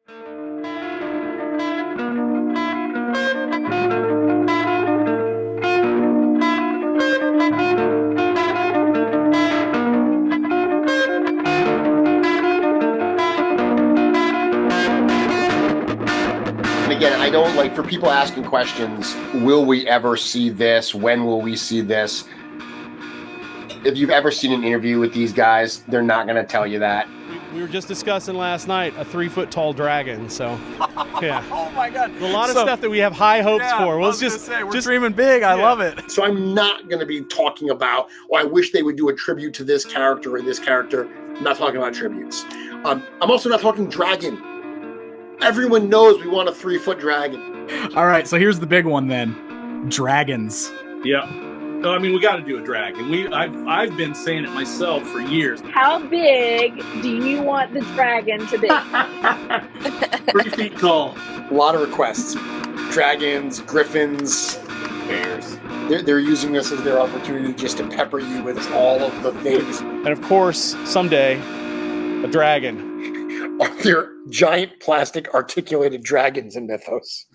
Again, I don't like, for people asking questions, will we ever see this? When will we see this? If you've ever seen an interview with these guys, they're not going to tell you that. We were just discussing last night a 3-foot tall dragon, so yeah. Oh my God. A lot of stuff that we have high hopes for. We're just dreaming big. I love it. So I'm not going to be talking about, oh, I wish they would do a tribute to this character or this character. I'm not talking about tributes. I'm also not talking dragon. Everyone knows we want a 3-foot dragon. All right, so here's the big one then. Dragons. Yeah. No, I mean, we got to do a dragon. I've been saying it myself for years. How big do you want the dragon to be? 3 feet tall. A lot of requests. Dragons, griffins, bears. They're using this as their opportunity just to pepper you with all of the things. And of course, someday, a dragon. Are there giant plastic articulated dragons in Mythos?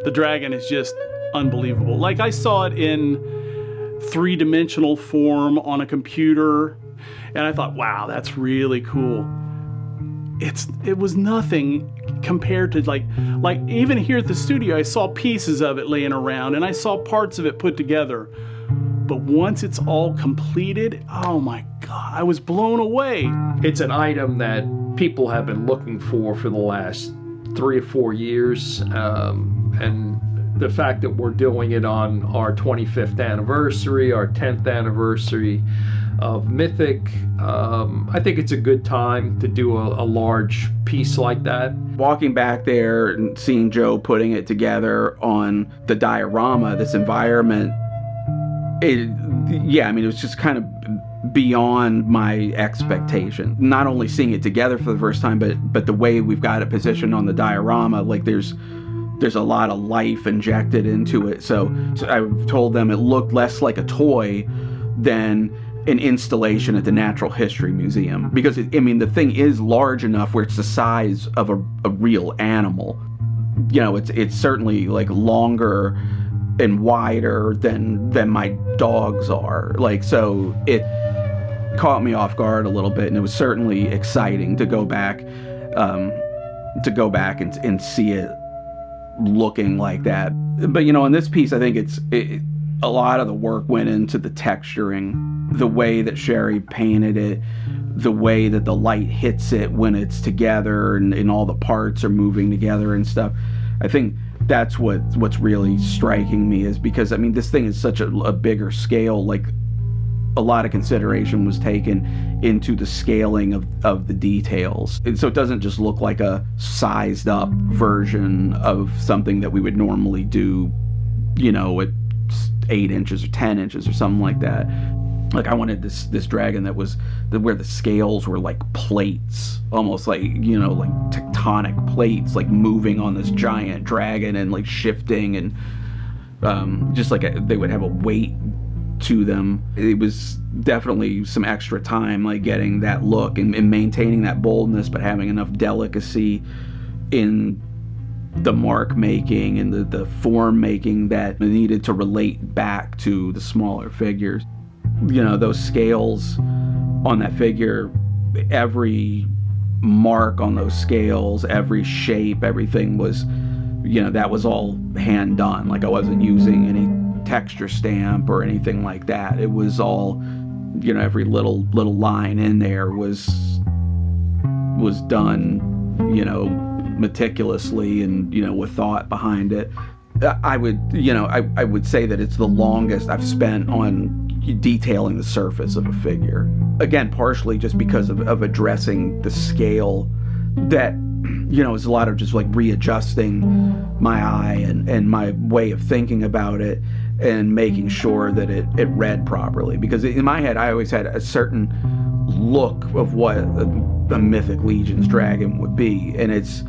The dragon is just unbelievable. Like, I saw it in 3-dimensional form on a computer, and I thought, wow, that's really cool. It was nothing compared to like even here at the studio, I saw pieces of it laying around, and I saw parts of it put together. But once it's all completed, oh my God, I was blown away. It's an item that people have been looking for the last 3 or 4 years. And the fact that we're doing it on our 25th anniversary, our 10th anniversary of Mythic, I think it's a good time to do a large piece like that. Walking back there and seeing Joe putting it together on the diorama, this environment, it was just kind of beyond my expectation. Not only seeing it together for the first time, but the way we've got it positioned on the diorama, like there's a lot of life injected into it. So I told them it looked less like a toy than an installation at the Natural History Museum, because the thing is large enough where it's the size of a real animal. You know, it's certainly like longer and wider than my dogs are. Like, so it caught me off guard a little bit, and it was certainly exciting to go back and see it looking like that. But in this piece, I think a lot of the work went into the texturing, the way that Sherry painted it, the way that the light hits it when it's together and all the parts are moving together and stuff. I think that's what's really striking me, is because this thing is such a bigger scale. Like, a lot of consideration was taken into the scaling of the details. And so it doesn't just look like a sized up version of something that we would normally do, at 8 inches or 10 inches or something like that. Like, I wanted this dragon that was where the scales were like plates, almost like, like tectonic plates, like moving on this giant dragon and like shifting, and just like they would have a weight to them. It was definitely some extra time, like getting that look and maintaining that boldness, but having enough delicacy in the mark making and the form making that needed to relate back to the smaller figures. Those scales on that figure, every mark on those scales, every shape, everything was, that was all hand done. Like I wasn't using any texture stamp or anything like that. It was all, every little line in there was done, meticulously and, with thought behind it. I would say that it's the longest I've spent on detailing the surface of a figure. Again, partially just because of addressing the scale that, is a lot of just like readjusting my eye and my way of thinking about it and making sure that it read properly. Because in my head, I always had a certain look of what a Mythic Legions dragon would be. And it's,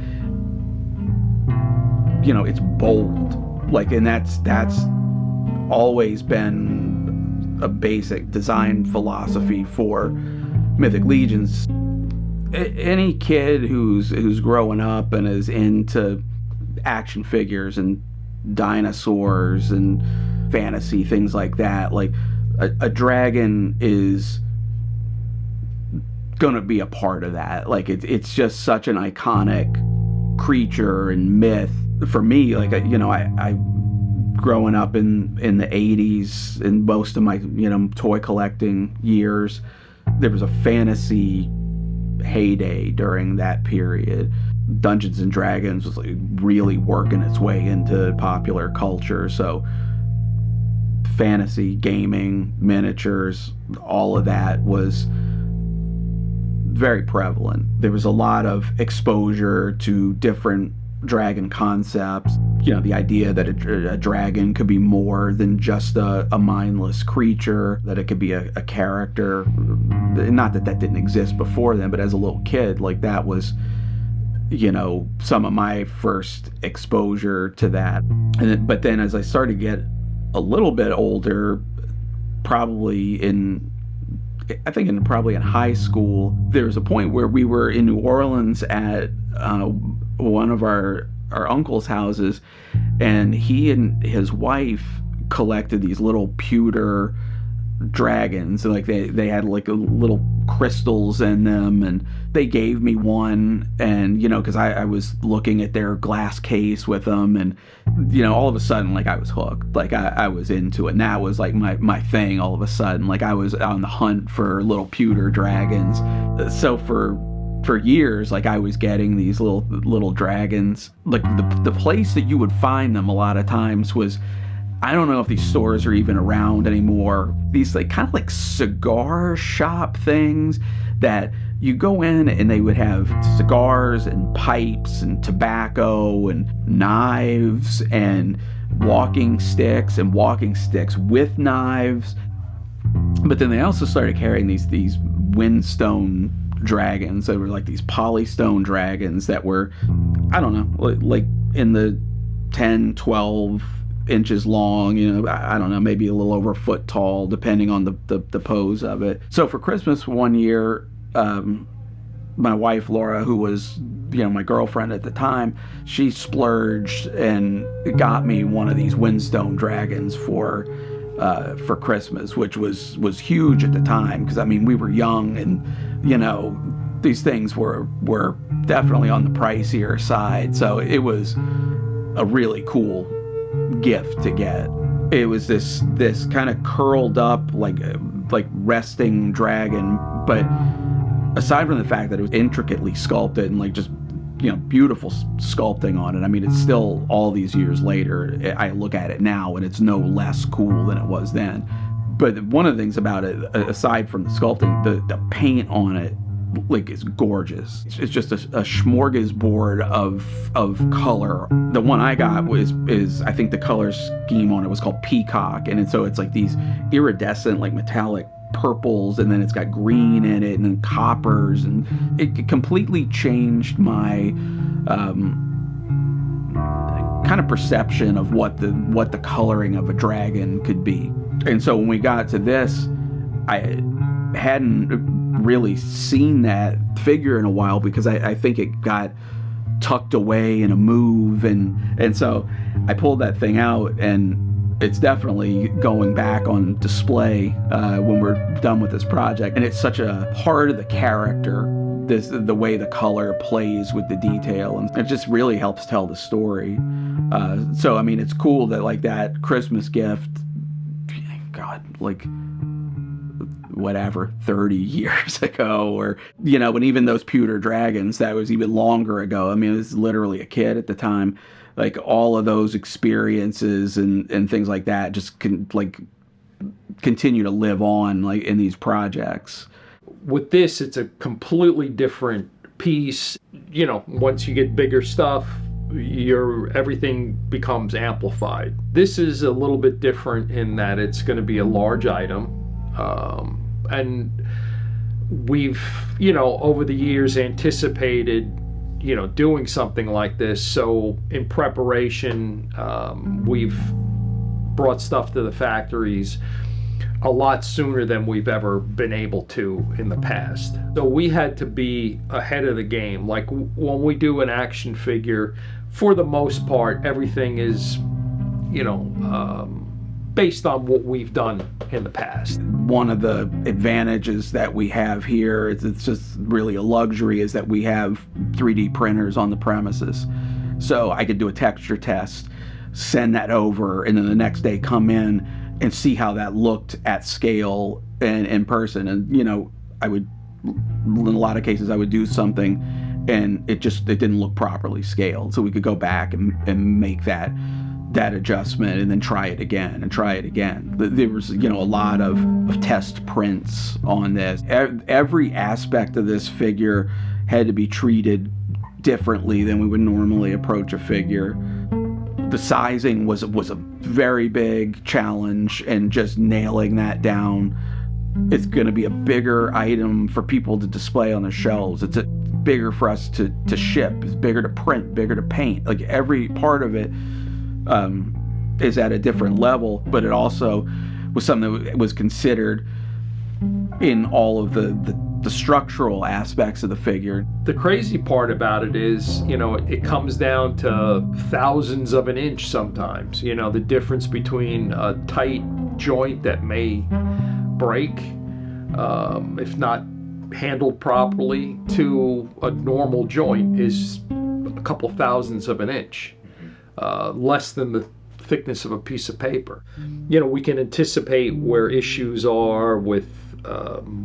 it's bold. Like, and that's always been a basic design philosophy for Mythic Legions. Any kid who's growing up and is into action figures and dinosaurs and fantasy, things like that, like a dragon is gonna be a part of that. Like it's just such an iconic creature and myth. For me, like I growing up in the 80s, in most of my toy collecting years, there was a fantasy heyday during that period. Dungeons and Dragons was like really working its way into popular culture. So fantasy, gaming, miniatures, all of that was very prevalent. There was a lot of exposure to different dragon concepts. The idea that a dragon could be more than just a mindless creature, that it could be a character. Not that didn't exist before then, but as a little kid, like that was, some of my first exposure to that. But then as I started to get a little bit older, probably in high school, there was a point where we were in New Orleans at one of our uncle's houses, and he and his wife collected these little pewter dragons. Like they had like little crystals in them, and they gave me one, and because I was looking at their glass case with them, and all of a sudden, like I was hooked. Like I was into it, and that was like my thing. All of a sudden, like I was on the hunt for little pewter dragons. So for years, like I was getting these little dragons. Like the place that you would find them a lot of times was, I don't know if these stores are even around anymore, these like kind of like cigar shop things that you go in and they would have cigars and pipes and tobacco and knives and walking sticks with knives. But then they also started carrying these windstone dragons that were like these polystone dragons that were, I don't know, like in the 10, 12 inches long, I don't know, maybe a little over a foot tall, depending on the pose of it. So for Christmas one year, my wife Laura, who was my girlfriend at the time, she splurged and got me one of these windstone dragons for Christmas, which was huge at the time, because we were young, and these things were definitely on the pricier side. So it was a really cool gift to get. It was this kind of curled up like resting dragon, but aside from the fact that it was intricately sculpted and like just beautiful sculpting on it, it's still, all these years later, I look at it now and it's no less cool than it was then. But one of the things about it, aside from the sculpting, the paint on it, like, is gorgeous. It's just a smorgasbord of color. The one I got is I think the color scheme on it was called Peacock, and so it's like these iridescent, like metallic purples, and then it's got green in it, and then coppers, and it completely changed my kind of perception of what the coloring of a dragon could be. And so when we got to this, I hadn't really seen that figure in a while, because I think it got tucked away in a move, and so I pulled that thing out, and it's definitely going back on display when we're done with this project. And it's such a part of the character the way the color plays with the detail, and it just really helps tell the story. So I mean, it's cool that like that Christmas gift, God, like whatever, 30 years ago, or, you know, and even those pewter dragons, that was even longer ago. I mean, it was literally a kid at the time. Like all of those experiences and things like that just continue to live on like in these projects. With this, it's a completely different piece. You know, once you get bigger stuff, everything becomes amplified. This is a little bit different in that it's going to be a large item. And we've, you know, over the years anticipated, you know, doing something like this. So in preparation, we've brought stuff to the factories a lot sooner than we've ever been able to in the past. So we had to be ahead of the game. Like when we do an action figure, for the most part, everything is, you know, based on what we've done in the past. One of the advantages that we have here, it's just really a luxury, is that we have 3D printers on the premises. So I could do a texture test, send that over, and then the next day come in and see how that looked at scale and in person. And, you know, I would, in a lot of cases, I would do something and it didn't look properly scaled. So we could go back and make that adjustment and then try it again and try it again. There was, you know, a lot of test prints on this. Every aspect of this figure had to be treated differently than we would normally approach a figure. The sizing was a very big challenge, and just nailing that down. It's going to be a bigger item for people to display on the shelves. It's bigger for us to ship. It's bigger to print, bigger to paint. Like every part of it is at a different level, but it also was something that was considered in all of the structural aspects of the figure. The crazy part about it is, you know, it comes down to thousandths of an inch sometimes. You know, the difference between a tight joint that may break, if not handled properly, to a normal joint is a couple thousandths of an inch. Less than the thickness of a piece of paper. You know, we can anticipate where issues are with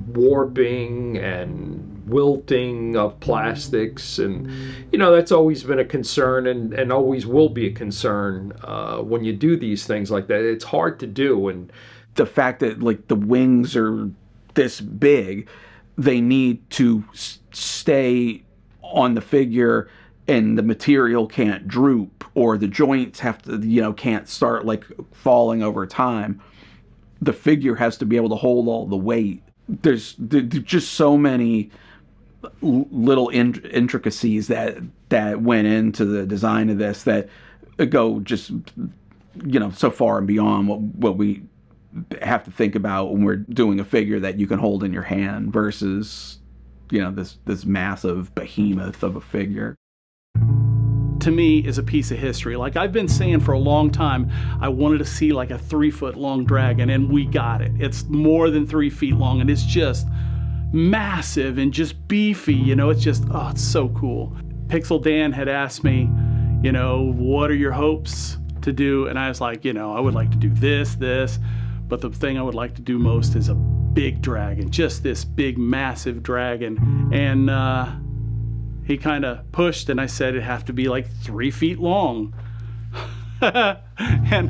warping and wilting of plastics, and you know, that's always been a concern and always will be a concern when you do these things like that. It's hard to do, and the fact that like the wings are this big, they need to stay on the figure and the material can't droop, or the joints have to, you know, can't start like falling over time. The figure has to be able to hold all the weight. There's just so many little intricacies that went into the design of this that go just, you know, so far and beyond what we have to think about when we're doing a figure that you can hold in your hand versus, you know, this massive behemoth of a figure. To me, is a piece of history. Like I've been saying for a long time, I wanted to see like a 3-foot long dragon, and we got it. It's more than 3 feet long, and it's just massive and just beefy. You know, it's just, oh, it's so cool. Pixel Dan had asked me, you know, what are your hopes to do? And I was like, you know, I would like to do this, but the thing I would like to do most is a big dragon, just this big, massive dragon. And he kind of pushed, and I said it'd have to be like 3 feet long. And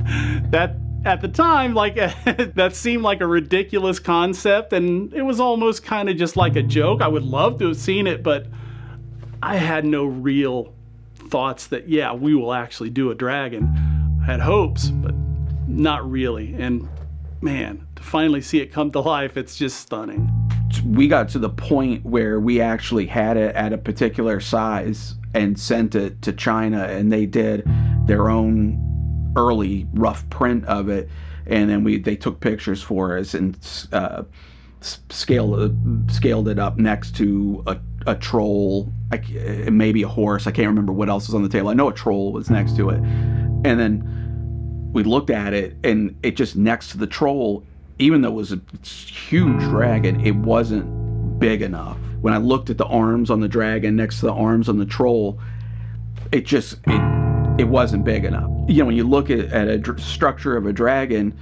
that, at the time, like that seemed like a ridiculous concept, and it was almost kind of just like a joke. I would love to have seen it, but I had no real thoughts that, yeah, we will actually do a dragon. I had hopes, but not really. And man, to finally see it come to life, it's just stunning. We got to the point where we actually had it at a particular size and sent it to China, and they did their own early rough print of it, and then they took pictures for us and scaled it up next to a troll, maybe a horse. I can't remember what else was on the table. I know a troll was next to it, and then we looked at it, and it just next to the troll, even though it was a huge dragon, it wasn't big enough. when I looked at the arms on the dragon next to the arms on the troll, it wasn't big enough. When you look at a structure of a dragon,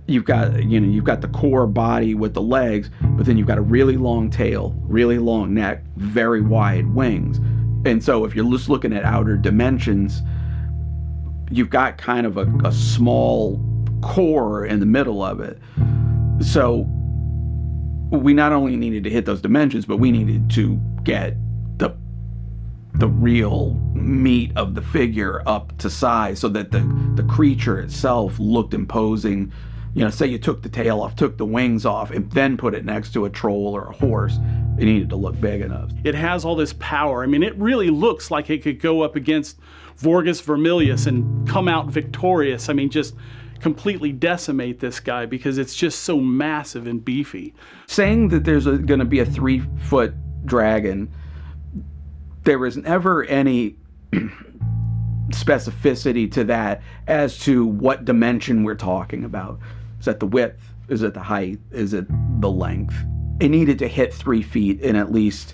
you've got the core body with the legs, but then you've got a really long tail, really long neck, very wide wings. And so if you're just looking at outer dimensions, you've got kind of a small core in the middle of it. So we not only needed to hit those dimensions, but we needed to get the real meat of the figure up to size so that the creature itself looked imposing. Say you took the tail off, took the wings off, and then put it next to a troll or a horse, it needed to look big enough. It has all this power. I mean, it really looks like it could go up against Vorgus Vermilius and come out victorious. I mean, just completely decimate this guy because it's just so massive and beefy. Saying that there's going to be a 3-foot dragon, there was never any specificity to that as to what dimension we're talking about. Is that the width? Is it the height? Is it the length? It needed to hit 3 feet in at least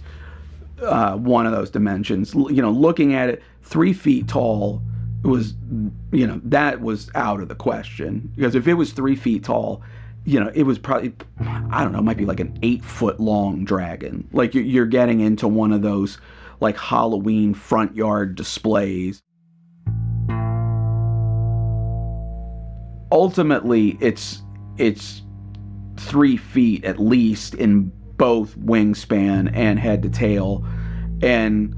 one of those dimensions. Looking at it, 3 feet tall was, that was out of the question. Because if it was 3 feet tall, it was probably, I don't know, it might be like an 8-foot long dragon. Like you're getting into one of those like Halloween front yard displays. Ultimately, it's 3 feet at least in both wingspan and head to tail. And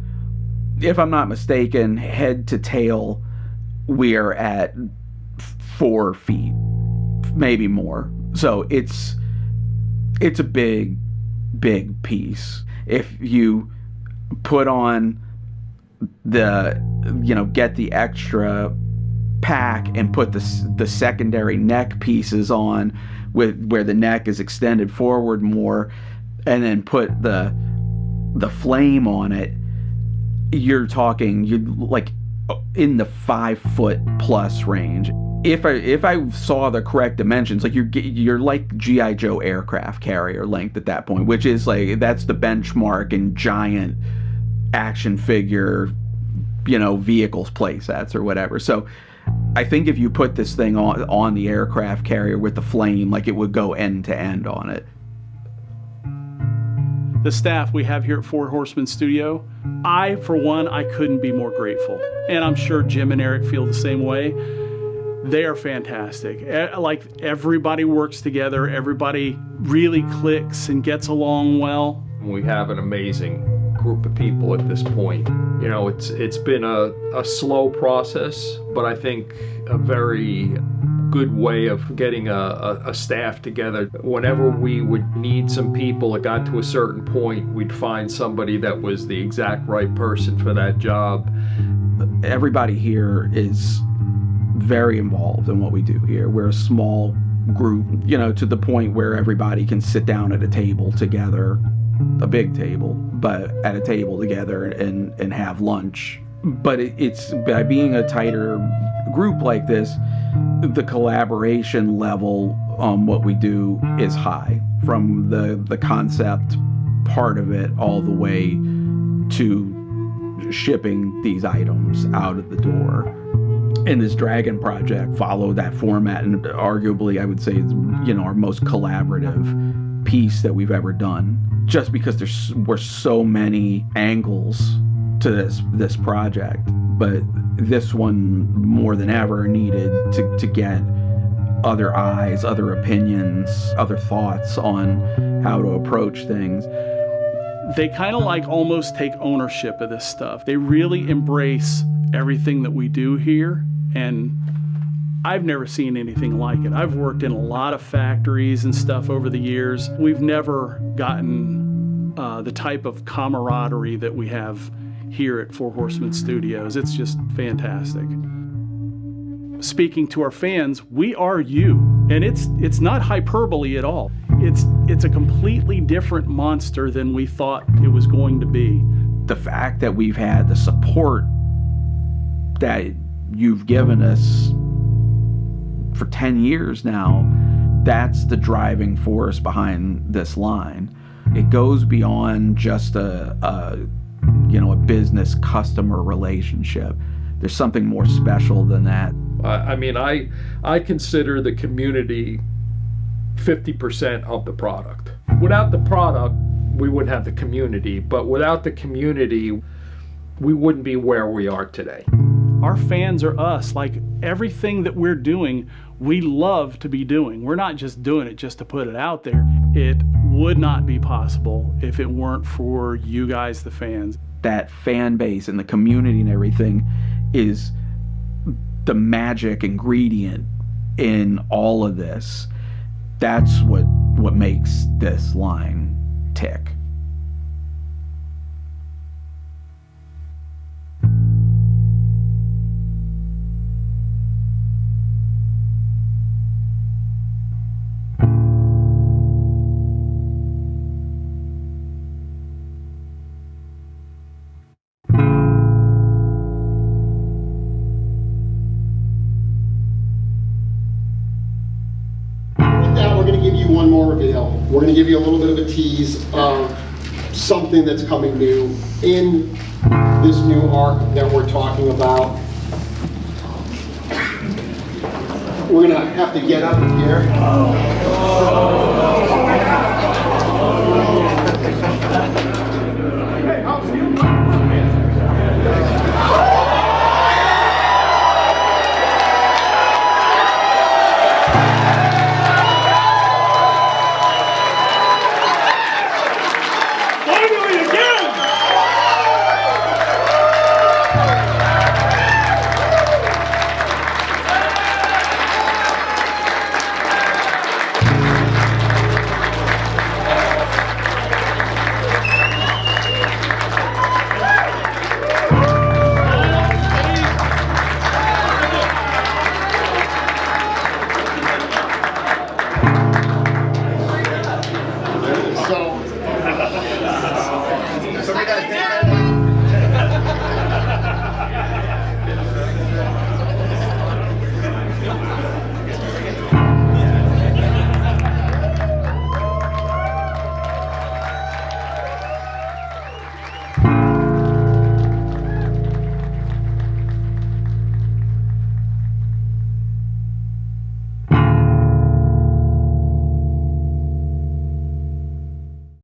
if I'm not mistaken, head to tail, we're at 4 feet, maybe more. So it's a big piece. If you put on get the extra pack and put the secondary neck pieces on where the neck is extended forward more, and then put the flame on it, you're like in the 5-foot plus range. If I saw the correct dimensions, like you're like G.I. Joe aircraft carrier length at that point, which is like, that's the benchmark in giant action figure, vehicles play sets or whatever. So I think if you put this thing on the aircraft carrier with the flame, like it would go end to end on it. The staff we have here at Four Horsemen Studio, for one, I couldn't be more grateful. And I'm sure Jim and Eric feel the same way. They are fantastic. Like, everybody works together. Everybody really clicks and gets along well. We have an amazing group of people at this point. It's been a slow process, but I think a very good way of getting a staff together. Whenever we would need some people, it got to a certain point, we'd find somebody that was the exact right person for that job. Everybody here is very involved in what we do here. We're a small group, to the point where everybody can sit down at a table together, a big table, but at a table together and have lunch. But it's by being a tighter group like this, the collaboration level on what we do is high, from the concept part of it all the way to shipping these items out of the door. And this Dragon project followed that format, and arguably I would say it's, our most collaborative piece that we've ever done, just because were so many angles to this project. But this one more than ever needed to get other eyes, other opinions, other thoughts on how to approach things. They kind of like almost take ownership of this stuff. They really embrace everything that we do here, and I've never seen anything like it. I've worked in a lot of factories and stuff over the years. We've never gotten the type of camaraderie that we have here at Four Horsemen Studios. It's just fantastic. Speaking to our fans, we are you, and it's not hyperbole at all. It's a completely different monster than we thought it was going to be. The fact that we've had the support that you've given us for 10 years now, that's the driving force behind this line. It goes beyond just a business customer relationship. There's something more special than that. I mean, I consider the community 50% of the product. Without the product, we wouldn't have the community, but without the community, we wouldn't be where we are today. Our fans are us. Like, everything that we're doing, we love to be doing. We're not just doing it just to put it out there. It would not be possible if it weren't for you guys, the fans. That fan base and the community and everything is the magic ingredient in all of this. That's what makes this line tick. One more reveal. We're going to give you a little bit of a tease of something that's coming new in this new arc that we're talking about. We're going to have to get up here.